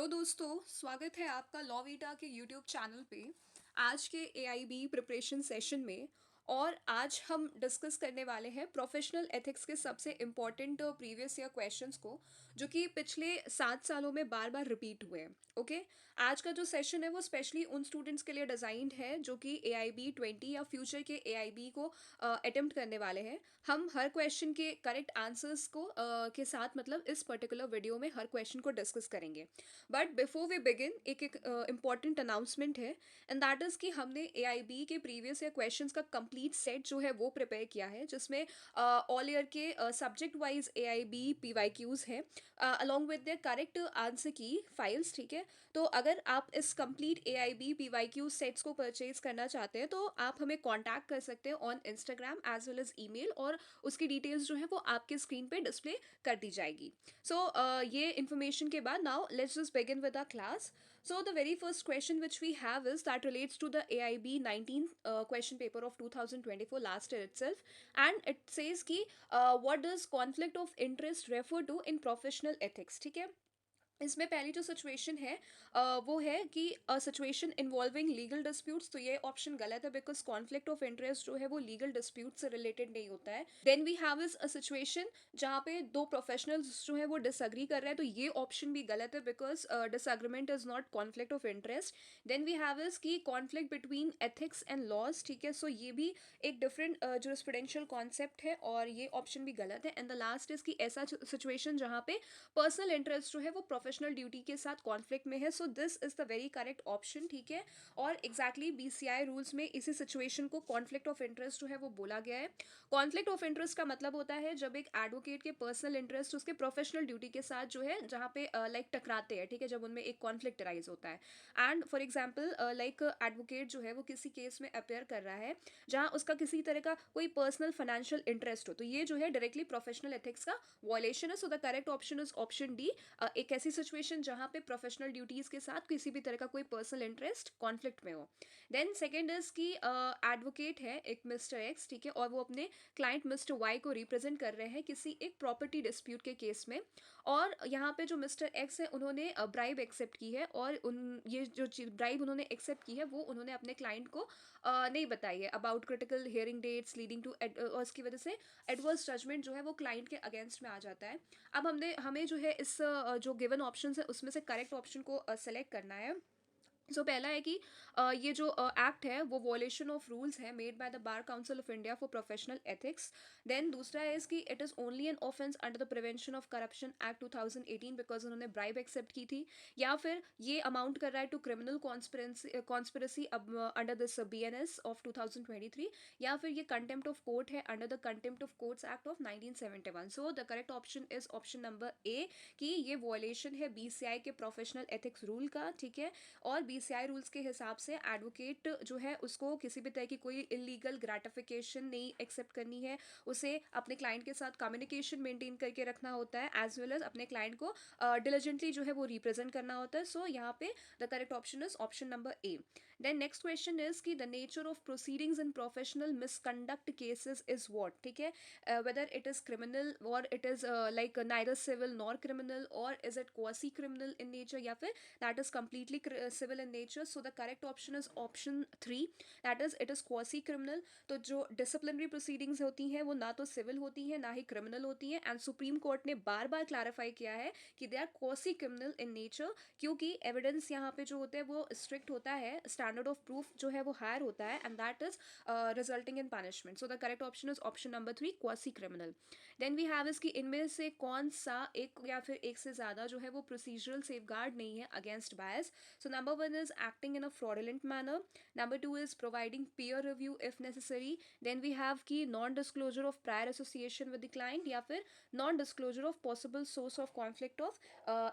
दोस्तों, स्वागत है आपका लॉ वीटा के यूट्यूब चैनल पे। आज के एआईबी प्रिपरेशन सेशन में और आज हम डिस्कस करने वाले हैं प्रोफेशनल एथिक्स के सबसे इम्पॉर्टेंट प्रीवियस ईयर क्वेश्चंस को, जो कि पिछले 7 सालों में बार बार रिपीट हुए हैं। ओके, आज का जो सेशन है वो स्पेशली उन स्टूडेंट्स के लिए डिज़ाइंड है जो कि एआईबी 20 या फ्यूचर के एआईबी को अटेम्प्ट करने वाले हैं। हम हर क्वेश्चन के करेक्ट आंसर्स को के साथ मतलब इस पर्टिकुलर वीडियो में हर क्वेश्चन को डिस्कस करेंगे। बट बिफोर वी बिगिन एक इम्पॉर्टेंट अनाउंसमेंट है, एंड दैट इज़ कि हमने एआईबी के प्रीवियस ईयर क्वेश्चंस का कंप्लीट सेट जो है वो प्रिपेयर किया है, जिसमें ऑल ईयर के सब्जेक्ट वाइज एआईबी पीवाईक्यूज हैं along with their correct answer की फाइल्स। ठीक है, तो अगर आप इस कंप्लीट एआईबी पीवाईक्यू सेट्स को परचेज करना चाहते हैं तो आप हमें कॉन्टैक्ट कर सकते हैं on Instagram as well as email, और उसकी डिटेल्स जो है वो आपके स्क्रीन पे डिस्प्ले कर दी जाएगी। So, ये information के बाद now let's just begin with our class. So the very first question which we have is that relates to the AIB 19 question paper of 2024 last year itself, and it says कि what does conflict of interest refer to in professional ethics. ठीक है, इसमें पहली जो situation है वो है कि सिचुएशन इन्वॉल्विंग लीगल डिस्प्यूट्स। तो ये ऑप्शन गलत है, बिकॉज कॉन्फ्लिक्ट ऑफ इंटरेस्ट जो है वो लीगल डिस्प्यूट से रिलेटेड नहीं होता है। Then we have is a situation जहाँ पे दो प्रोफेशनल्स जो है वो डिसअग्री कर रहे हैं, तो ये ऑप्शन भी गलत है, because disagreement is not conflict of interest. Then we have is की conflict between ethics and laws. ठीक है, सो ये भी एक डिफरेंट जुरिस्प्रूडेंशियल कॉन्सेप्ट है, और ये ऑप्शन भी गलत है। एंड द लास्ट इज की ऐसा सिचुएशन जहाँ पे पर्सनल इंटरेस्ट जो है वो प्रोफेशनल ड्यूटी के साथ कॉन्फ्लिक्ट में है। सो this is the very correct option. ठीक है, और एग्जैक्टली बीसीआई रूल्स में इसी सिचुएशन को कॉन्फ्लिक्ट ऑफ इंटरेस्ट जो है वो बोला गया है। कॉन्फ्लिक्ट ऑफ इंटरेस्ट का मतलब होता है जब एक एडवोकेट के पर्सनल इंटरेस्ट उसके प्रोफेशनल ड्यूटी के साथ जो है जहाँ पे लाइक टकराते हैं। ठीक है, जब उनमें एक कॉन्फ्लिक्ट राइज होता है। And for example like advocate जो है वो किसी केस में अपेयर कर रहा है जहाँ उसका किसी तरह का कोई पर्सनल फाइनेंशियल इंटरेस्ट हो, तो ये जो है डायरेक्टली प्रोफेशनल एथिक्स का वॉयलेशन है। So the correct option is option D, एक ऐसी सिचुएशन जहां पे प्रोफेशनल ड्यूटीज के साथ किसी भी तरह का कोई पर्सनल इंटरेस्ट कॉन्फ्लिक्ट में हो। देन सेकंड इज की एडवोकेट है एक मिस्टर एक्स, ठीक है, और वो अपने क्लाइंट मिस्टर वाई को रिप्रेजेंट कर रहे हैं किसी एक प्रॉपर्टी डिस्प्यूट के केस में। और यहाँ पे जो मिस्टर एक्स है उन्होंने ब्राइब एक्सेप्ट की है, और उन ये जो ब्राइब उन्होंने एक्सेप्ट की है वो उन्होंने अपने क्लाइंट को नहीं बताई है about critical hearing dates leading to, और इसकी वजह से एडवर्स जजमेंट जो है वो क्लाइंट के अगेंस्ट में आ जाता है। अब हमें जो है इस जो गिवन ऑप्शन है उसमें से करेक्ट ऑप्शन को सेलेक्ट करना है। सो पहला है कि ये जो एक्ट है वो वॉयलेशन ऑफ रूल्स है made by the bar Council of India for professional ethics. Then दूसरा है इसकी it is only an offence under the Prevention of Corruption Act 2018, because उन्होंने ब्राइब एक्सेप्ट की थी। या फिर ये अमाउंट कर रहा है to criminal conspiracy under this BNS of 2023। या फिर ये कंटेम्प्ट ऑफ कोर्ट है under the contempt of Courts Act of 1971। So the correct option is option number ए, कि ये वॉयलेशन है बीसीआई के प्रोफेशनल एथिक्स रूल का। ठीक है, और बीसीआई रूल्स के हिसाब से एडवोकेट जो है उसको किसी भी तरह की कोई इलीगल ग्रेटिफिकेशन नहीं एक्सेप्ट करनी है, उसे अपने क्लाइंट के साथ कम्युनिकेशन मेंटेन करके रखना होता है, एज वेल एज अपने क्लाइंट को डिलीजेंटली जो है वो रिप्रेजेंट करना होता है। सो यहाँ पे the correct option is option number A. Then next question is की the nature of proceedings in professional misconduct cases is what. ठीक है, वेदर इट इज क्रिमिनल और it is like neither civil nor criminal, और is it quasi criminal in nature, या फिर that is completely civil in nature. So the correct option is option 3, that is it is quasi criminal. तो जो disciplinary proceedings होती हैं वो ना तो civil होती हैं ना ही criminal होती हैं, and सुप्रीम कोर्ट ने बार बार क्लैरिफाई किया है कि they are quasi criminal in nature, क्योंकि एविडेंस यहाँ पे जो होता है वो स्ट्रिक्ट होता है, स्टैंडर्ड ऑफ प्रूफ जो है वो हायर होता है, and that is resulting in punishment. So the correct option is option number 3, quasi criminal. Then we have is कि इनमें से कौन सा एक या फिर एक से ज़्यादा जो है वो प्रोसीजरल सेफगार्ड नहीं है against bias. So number one is acting in a fraudulent manner. Number two is providing peer review if necessary. Then we have key non-disclosure of prior association with the client, या फिर non-disclosure of possible source of conflict of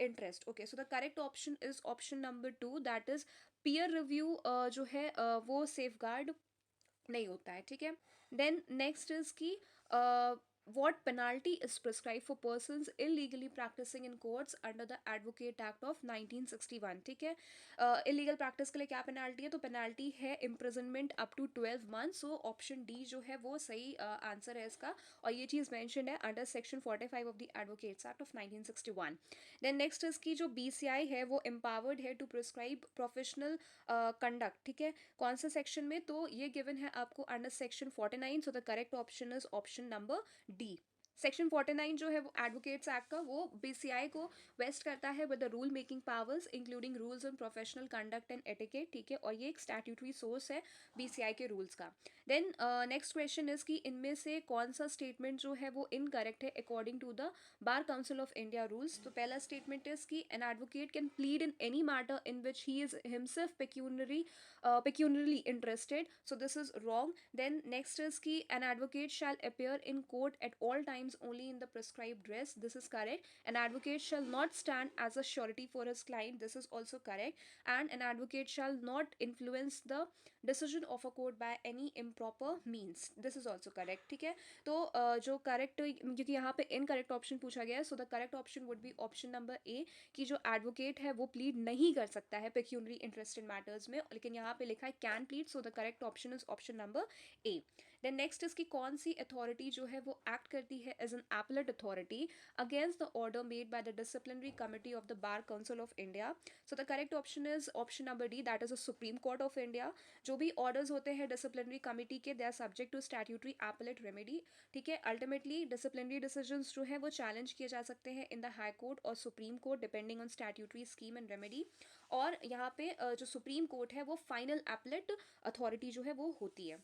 interest. Okay, so the correct option is option number 2, that is peer review जो है वो safeguard नहीं होता है। ठीक है, देन नेक्स्ट इज की what penalty is prescribed for persons illegally practicing in courts under the Advocate Act of 1961. ठीक है, इलीगल प्रैक्टिस के लिए क्या पेनाल्टी है, तो पेनाल्टी है imprisonment up to 12 month. So option D जो है वो सही आंसर है इसका, और ये चीज़ मैंशन है under section 45 of the Advocates Act of 1961। Then next इसकी जो बीसीआई है वो एम्पावर्ड है टू प्रिस्क्राइब प्रोफेशनल कंडक्ट। ठीक है, कौन से सेक्शन में, तो ये गिवन है आपको under section 49। So the correct option is option number D. Section 49 जो है वो एडवोकेट्स एक्ट का, वो बीसीआई को वेस्ट करता है with the rule making powers including rules on professional conduct and etiquette. ठीक है, और ये एक स्टैट्यूटरी सोर्स है बीसीआई के रूल्स का। देन नेक्स्ट क्वेश्चन इज कि इनमें से कौन सा स्टेटमेंट जो है वो इनकरेक्ट है according to the bar Council of India rules. तो पहला स्टेटमेंट इज कि an advocate can plead in any matter in which he is himself pecuniarily interested. So this is wrong. Then next is ki an advocate shall appear in court at all times only in the prescribed dress. This is correct. An advocate shall not stand as a surety for his client. This is also correct. And an advocate shall not influence the decision of a court by any improper means. This is also correct. ठीक है, तो जो correct, क्योंकि यहाँ पे incorrect option पूछा गया है, so the correct option would be option number ए, कि जो एडवोकेट है वो प्लीड नहीं कर सकता है पेक्यूनरी इंटरेस्ट इन मैटर्स में, लेकिन यहाँ पे लिखा है can plead. So the correct option is option number A. Then next इसकी कौन सी अथॉरिटी जो है वो एक्ट करती है as an appellate authority against the order made by the disciplinary committee of the bar Council of India. So the correct option is option number D, that is the Supreme Court of India. जो भी orders होते हैं disciplinary committee के, they are subject to statutory appellate remedy. ठीक है, ultimately disciplinary decisions जो है वो चैलेंज किए जा सकते हैं इन द हाई कोर्ट और supreme court depending on statutory scheme and remedy. और यहाँ पे जो सुप्रीम कोर्ट है वो फाइनल एपलेट अथॉरिटी जो है वो होती है।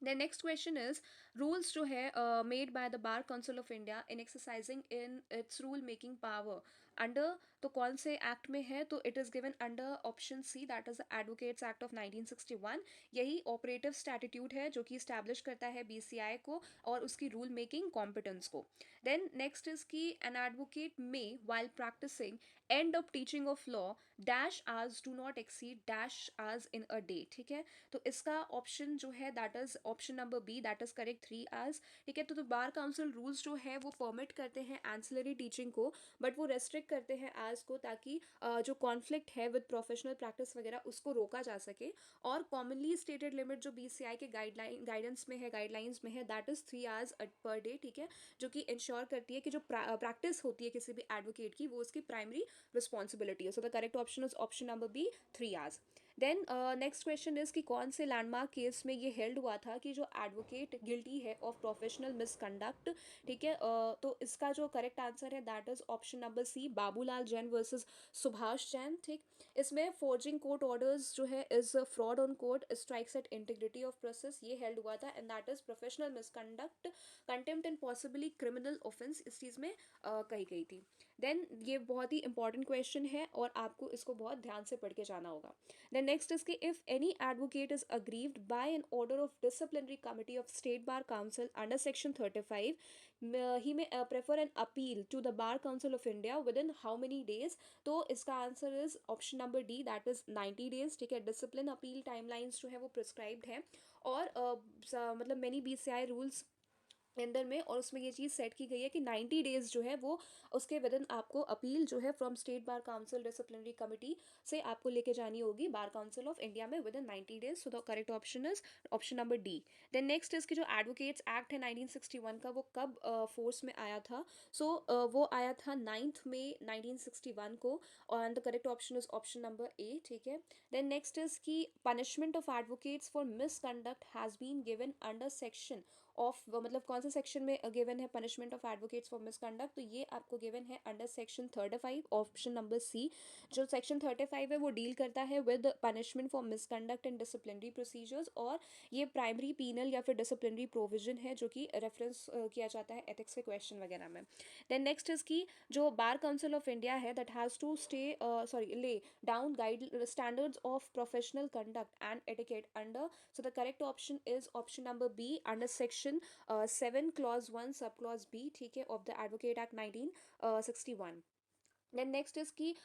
The next question is rules जो है made by the Bar Council of India in exercising in its rule making power under, तो कौन से एक्ट में है, तो it is given under option C, that is the Advocates Act of 1961। यही operative statute है जो कि इस्टेब्लिश करता है बीसीआई को और उसकी रूल मेकिंग कॉम्पिटेंस को। देन नेक्स्ट इज की an advocate may while practising and of teaching of law dash आज डू नॉट एक्सीड डैश आज इन अ डे। ठीक है, तो इसका ऑप्शन जो है that is option number B, that is correct 3 hours. ठीक है, तो बार काउंसिल रूल्स जो है वो परमिट करते हैं एंसिलरी टीचिंग को, बट वो रेस्ट्रिक्ट करते हैं आज को, ताकि जो कॉन्फ्लिक्ट है विद प्रोफेशनल प्रैक्टिस वगैरह उसको रोका जा सके। और कॉमनली स्टेटेड लिमिट जो बीसीआई के गाइडेंस में है, गाइडलाइंस में है, that is 3 hours per day. ठीक है, जो कि इंश्योर करती है कि जो प्रैक्टिस होती है किसी भी एडवोकेट की वो उसकी प्राइमरी रिस्पॉन्सिबिलिटी है। So the correct option is option number B, 3 hours. Then next question is कि कौन से लैंडमार्क केस में ये हेल्ड हुआ था कि जो एडवोकेट गिल्टी है ऑफ प्रोफेशनल मिसकंडक्ट। ठीक है, तो इसका जो करेक्ट आंसर है that is option number C, Babulal Jain versus Subhash Jain. ठीक, इसमें फोर्जिंग कोर्ट ऑर्डर्स जो है is fraud on court strikes at integrity of process, ये हेल्ड हुआ था, and that is professional misconduct contempt and possibly criminal offence इस चीज़ में कही गई थी। देन ये बहुत ही इंपॉर्टेंट क्वेश्चन है और आपको इसको बहुत ध्यान से पढ़ के जाना होगा। Then next is कि if any advocate is aggrieved by an order of disciplinary committee of State Bar Council under section 35, he may prefer an appeal to the Bar Council of India within how many days? तो इसका answer is option number D, that is 90 days। ठीक है, discipline appeal timelines जो है वो prescribed है, और मतलब मैनी बीसीआई रूल्स अंदर में, और उसमें ये चीज़ सेट की गई है कि 90 डेज जो है वो उसके विदिन आपको अपील जो है from State Bar Council disciplinary committee से आपको लेके जानी होगी बार काउंसिल ऑफ इंडिया में within 90 days. So the correct option is option number D. Then next इसकी जो एडवोकेट्स एक्ट है 1961 का, वो कब फोर्स में आया था? सो वो आया था 9 मई 1961 को, और the correct option is option number A. ठीक है, देन नेक्स्ट इज की punishment of advocates for misconduct has been given under section of, मतलब कौन से सेक्शन में गिवन है punishment of advocates for misconduct? तो ये आपको गिवन है under section 35, option number C. जो सेक्शन 35 है वो डील करता है with punishment for misconduct and disciplinary procedures, और ये प्राइमरी पीनल या फिर डिसिप्लिनरी प्रोविजन है जो कि रेफरेंस किया जाता है एथिक्स के क्वेश्चन वगैरह में। देन नेक्स्ट इज की जो बार काउंसिल ऑफ इंडिया है that has to lay down guide standards of professional conduct and etiquette under, so the correct option is option number B under section 7 clause 1 sub clause B, ठीक है, of the Advocate Act 1961। Then next is की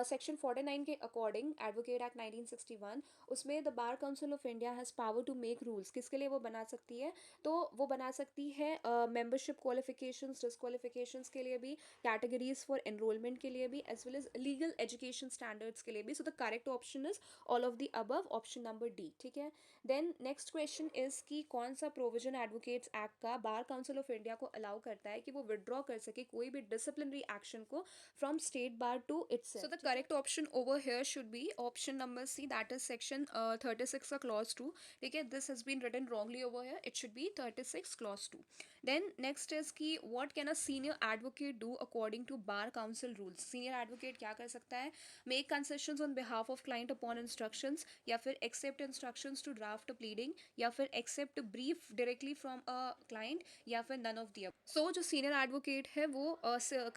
section 49 के according advocate act 1961, उसमें the bar Council of India has power to make rules, किसके लिए वो बना सकती है, तो वो बना सकती है मेंबरशिप क्वालिफिकेशंस, डिसक्वालिफिकेशंस के लिए भी, कैटेगरीज फॉर एनरोलमेंट के लिए भी, as well as legal education standards के लिए भी। So the correct option is all of the above, option number D, ठीक है। देन नेक्स्ट क्वेश्चन इज कि कौन सा प्रोविजन एडवोकेट्स एक्ट का बार काउंसिल ऑफ इंडिया को अलाउ करता है कि वो विड्रॉ कर सके कोई भी डिसिप्लिनरी एक्शन को from state bar to itself. So the correct option over here should be option number C, that is section 36 का clause 2. ठीक है, this has been written wrongly over here, it should be 36 clause 2. Then next is कि what can a senior advocate do according to bar council rules. Senior advocate क्या कर सकता है, make concessions on behalf of client upon instructions, या फिर accept instructions to draft a pleading, या फिर accept brief directly from a client, या फिर none of the above. So जो senior advocate है वो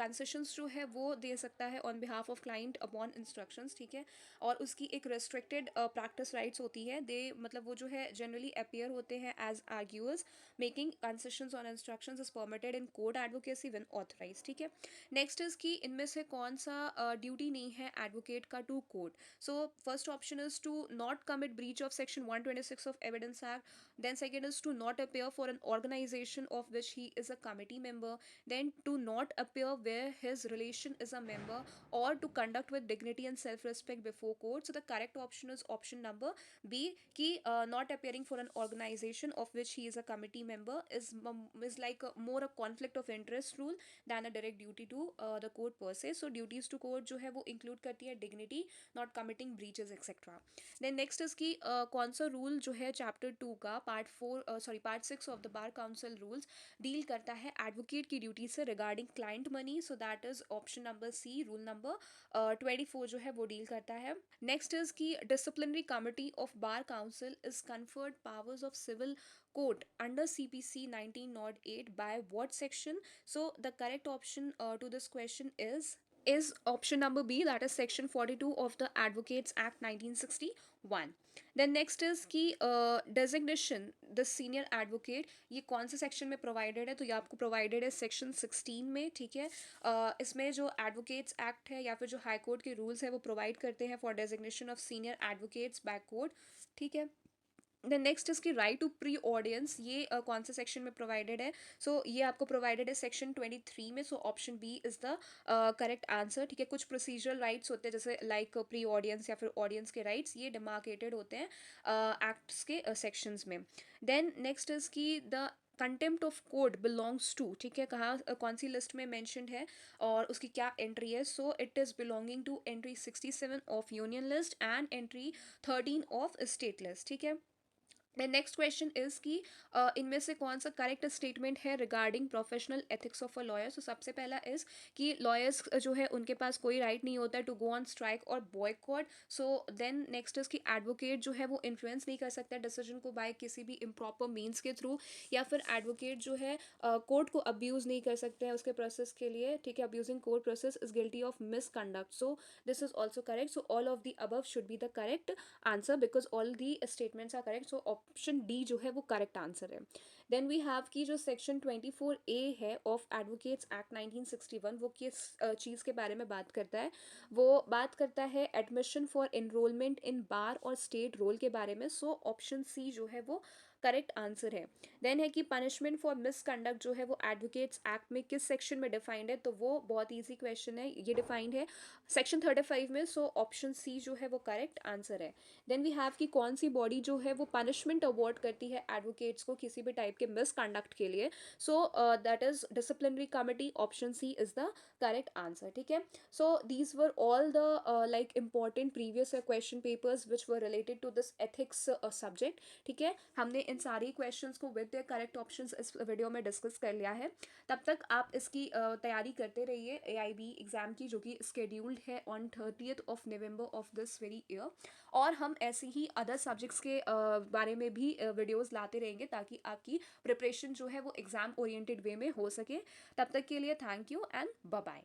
concessions जो है वो दे सकता है on behalf of client upon instructions, ठीक है। और उसकी एक रेस्ट्रिक्टेड प्रैक्टिस राइट्स होती है, दे मतलब वो जो है जनरली अपियर होते हैं as arguers, making concessions on instructions is permitted in court advocacy when authorised, ठीक है। नेक्स्ट इज कि इनमें से कौन सा ड्यूटी नहीं है एडवोकेट का to court. So first option is to not commit breach of section 126 of Evidence Act, then second is to not appear for an organization of which he is a committee member, then to not appear where his relation is a member, or to conduct with dignity and self-respect before court. So the correct option is option number B, ki not appearing for an organization of which he is a committee member is like more a conflict of interest rule than a direct duty to the court per se. So duties to court जो है वो include करती है dignity, not committing breaches etc. Then next is की कौन सा rule जो है चैप्टर 2 का part 6 of the bar council rules deal करता है एडवोकेट की ड्यूटी से regarding client money. So that is option number C, rule number 24 जो है वो डील करता है। नेक्स्ट इज की disciplinary committee of bar council is conferred powers of civil court under CPC 1908 by what section? So the correct option to this question is option number B, that is section 42 of the Advocates Act 1961. Then next is कि designation the senior advocate, ये कौन से section में provided है, तो ये आपको provided है सेक्शन 16 में, ठीक है। इसमें जो एडवोकेट्स एक्ट है या फिर जो हाई कोर्ट के रूल्स है वो प्रोवाइड करते हैं for designation of senior advocates by court, ठीक है। द नेक्स्ट इसकी राइट टू प्री ऑडियंस, ये कौन से सेक्शन में प्रोवाइडेड है, सो ये आपको प्रोवाइडेड है सेक्शन 23 में। So option B is the correct answer, ठीक है। कुछ प्रोसीजरल राइट्स होते हैं जैसे लाइक प्री ऑडियंस या फिर ऑडियंस के राइट्स, ये डिमार्केटेड होते हैं एक्ट्स के सेक्शंस में। देन नेक्स्ट इज की the contempt of court belongs to, ठीक है, कहाँ कौन सी लिस्ट में मैंशनड है और उसकी क्या एंट्री है। So it is belonging to entry 67 of union list and entry 13 of state list, ठीक है। नेक्स्ट क्वेश्चन इज कि इनमें से कौन सा करेक्ट स्टेटमेंट है regarding professional ethics of a lawyer. So सबसे पहला इज कि लॉयर्स जो है उनके पास कोई राइट नहीं होता है टू गो ऑन स्ट्राइक और boycott. So then next is कि एडवोकेट जो है वो इन्फ्लुएंस नहीं कर सकता डिसीजन को बाय किसी भी इम्प्रॉपर मीन्स के थ्रू, या फिर एडवोकेट जो है कोर्ट को अब्यूज़ नहीं कर सकते हैं उसके प्रोसेस के लिए, ठीक है। Abusing court process is guilty of misconduct. So this is also correct. So all of the above should be the correct answer because all the statements are correct. So option D जो है वो correct answer है। Then we have की जो section 24A है of advocates act 1961, वो किस चीज़ के बारे में बात करता है, वो बात करता है एडमिशन फॉर एनरोलमेंट इन बार और स्टेट रोल के बारे में। सो ऑप्शन सी जो है वो करेक्ट आंसर है। देन है कि पनिशमेंट फॉर मिसकंडक्ट जो है वो एडवोकेट्स एक्ट में किस सेक्शन में डिफाइंड है, तो वो बहुत ईजी क्वेश्चन है, ये डिफाइंड है सेक्शन 35 में। सो ऑप्शन सी जो है वो करेक्ट आंसर है। देन वी हैव कि कौन सी बॉडी जो है वो पनिशमेंट अवॉर्ड करती है एडवोकेट्स को किसी भी टाइप के मिसकंडक्ट के लिए। So that is disciplinary committee, option C is the correct answer, ठीक है। So these were all the like important previous question papers which were related to this ethics subject, ठीक है। हमने इन सारी क्वेश्चंस को विद द करेक्ट ऑप्शंस इस video में डिस्कस कर लिया है। तब तक आप इसकी तैयारी करते रहिए AIB एग्ज़ाम की, जो कि स्केड्यूल्ड है on 30th of November of this very year. और हम ऐसे ही अदर सब्जेक्ट्स के बारे में भी वीडियोस लाते रहेंगे ताकि आपकी प्रिपरेशन जो है वो एग्ज़ाम ओरिएंटेड वे में हो सके। तब तक के लिए thank you and bye bye.